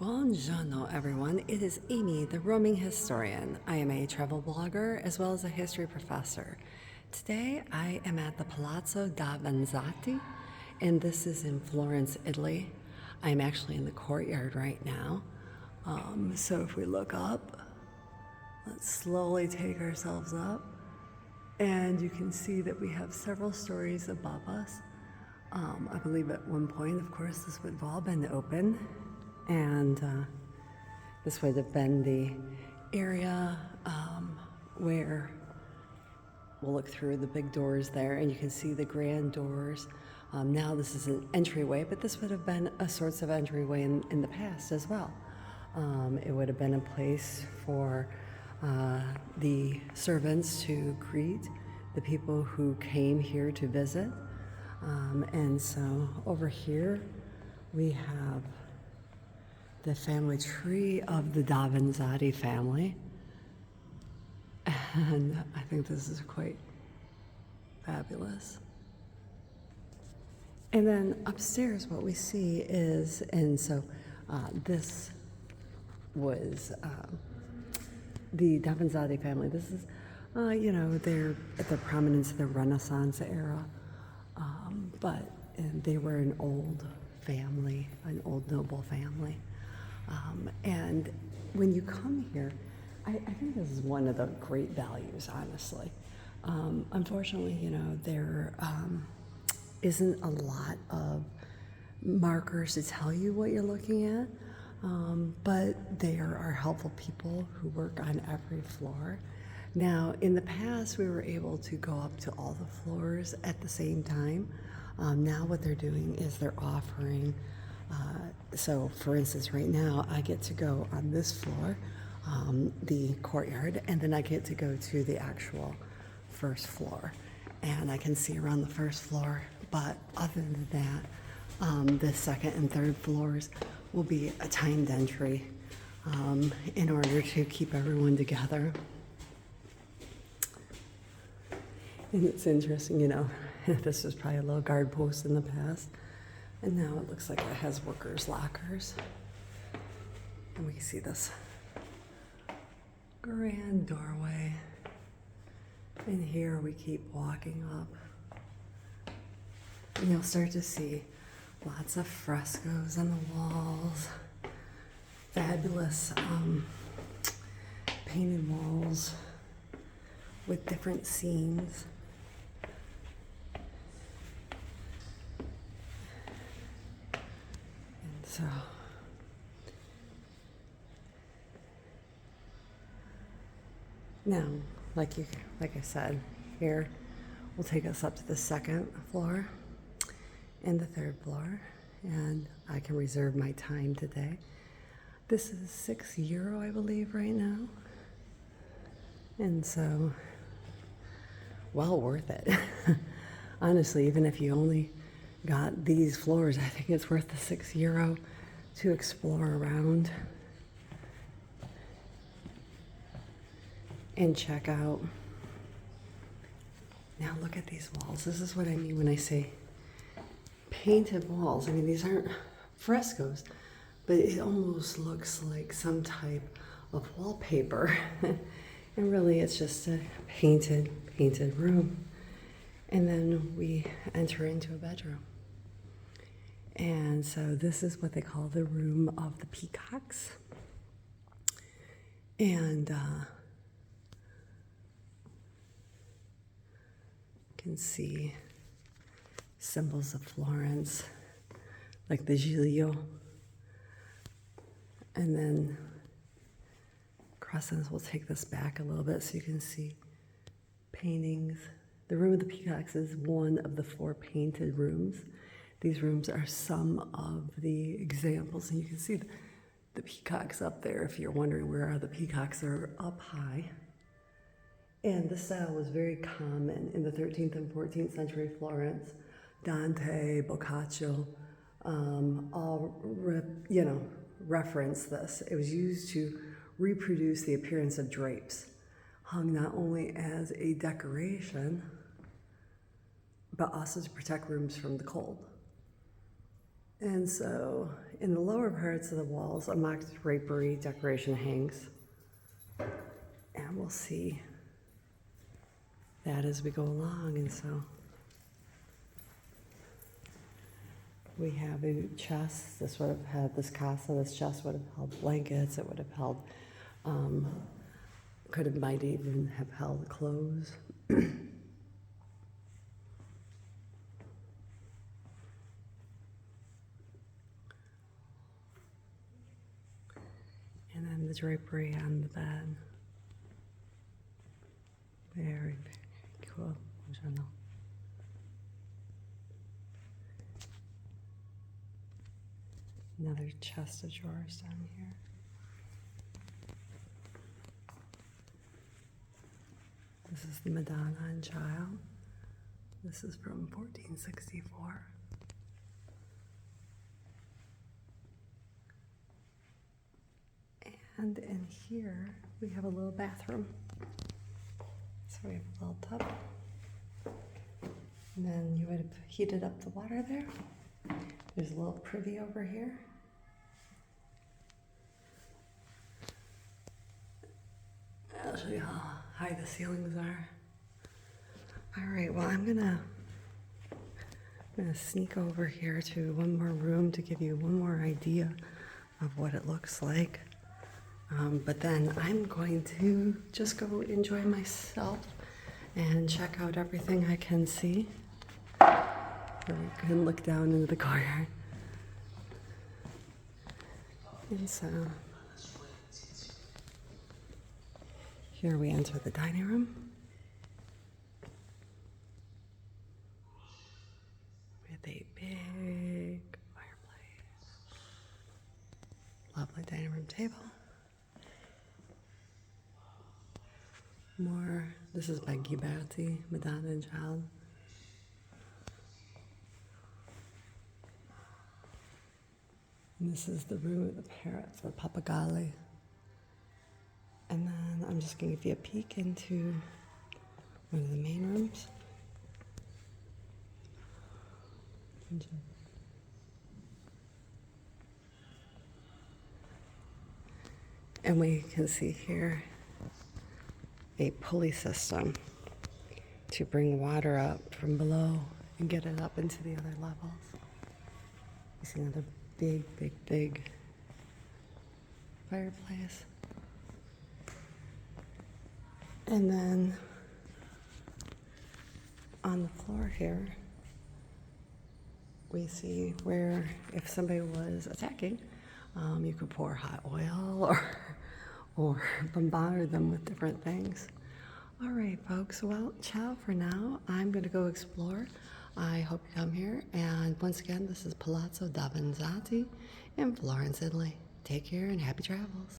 Buongiorno, everyone. It is Amy, the roaming historian. I am a travel blogger as well as a history professor. Today, I am at the Palazzo Davanzati, and this is in Florence, Italy. I am actually in the courtyard right now. So if we look up, let's slowly take ourselves up, and you can see that we have several stories above us. I believe at one point, of course, this would have all been open, and this would have been the area where we'll look through the big doors there, and you can see the grand doors. Now this is an entryway, but this would have been a sorts of entryway in the past as well. It would have been a place for the servants to greet the people who came here to visit. And so over here we have the family tree of the Davanzati family. And I think this is quite fabulous. And then upstairs what we see is, this was the Davanzati family. This is, they're at the prominence of the Renaissance era. And they were an old family, an old noble family. And when you come here, I think this is one of the great values, honestly. Unfortunately, there isn't a lot of markers to tell you what you're looking at, but there are helpful people who work on every floor. Now, in the past, we were able to go up to all the floors at the same time. Now what they're doing is they're offering, so for instance, right now, I get to go on this floor, the courtyard, and then I get to go to the actual first floor. And I can see around the first floor, but other than that, the second and third floors will be a timed entry in order to keep everyone together. And it's interesting, this was probably a little guard post in the past, and now it looks like it has workers' lockers. And we can see this grand doorway. And here we keep walking up. And you'll start to see lots of frescoes on the walls, fabulous painted walls with different scenes. And so now, like I said, here will take us up to the second floor and the third floor, and I can reserve my time today. This is €6, I believe, right now, and so well worth it. Honestly, even if you only got these floors, I think it's worth the €6 to explore around and check out. Now look at these walls. This is what I mean when I say painted walls. I mean, these aren't frescoes, but it almost looks like some type of wallpaper. And really it's just a painted room. And then we enter into a bedroom. And so this is what they call the room of the peacocks. And you can see symbols of Florence, like the Giglio. And then Crescents will take this back a little bit so you can see paintings. The Room of the Peacocks is one of the 4 painted rooms. These rooms are some of the examples, and you can see the peacocks up there. If you're wondering where are the peacocks, are up high. And the style was very common in the 13th and 14th century Florence. Dante, Boccaccio, all reference this. It was used to reproduce the appearance of drapes, hung not only as a decoration, but also to protect rooms from the cold. And so In the lower parts of the walls, a mock drapery decoration hangs. And we'll see that as we go along. And so we have a chest. This would have had this casa. This chest would have held blankets. It would have held, might even have held clothes. And then the drapery on the bed. Very, very cool. Another chest of drawers down here. This is the Madonna and Child. This is from 1464. And in here, we have a little bathroom. So we have a little tub. And then you would have heated up the water there. There's a little privy over here. I'll show you how high the ceilings are. All right, well, I'm gonna sneak over here to one more room to give you one more idea of what it looks like. But then I'm going to just go enjoy myself and check out everything I can see. So we can look down into the courtyard. And so here we enter the dining room with a big fireplace. Lovely dining room table. More, this is by Ghiberti, Madonna and Child. And this is the room of the parrots, or papagalli. And then I'm just going to give you a peek into one of the main rooms. And we can see here a pulley system to bring water up from below and get it up into the other levels. You see another big, big, big fireplace. And then on the floor here, we see where if somebody was attacking, you could pour hot oil or bombard them with different things. All right, folks, well, ciao for now. I'm going to go explore. I hope you come here. And once again, this is Palazzo Davanzati in Florence, Italy. Take care and happy travels.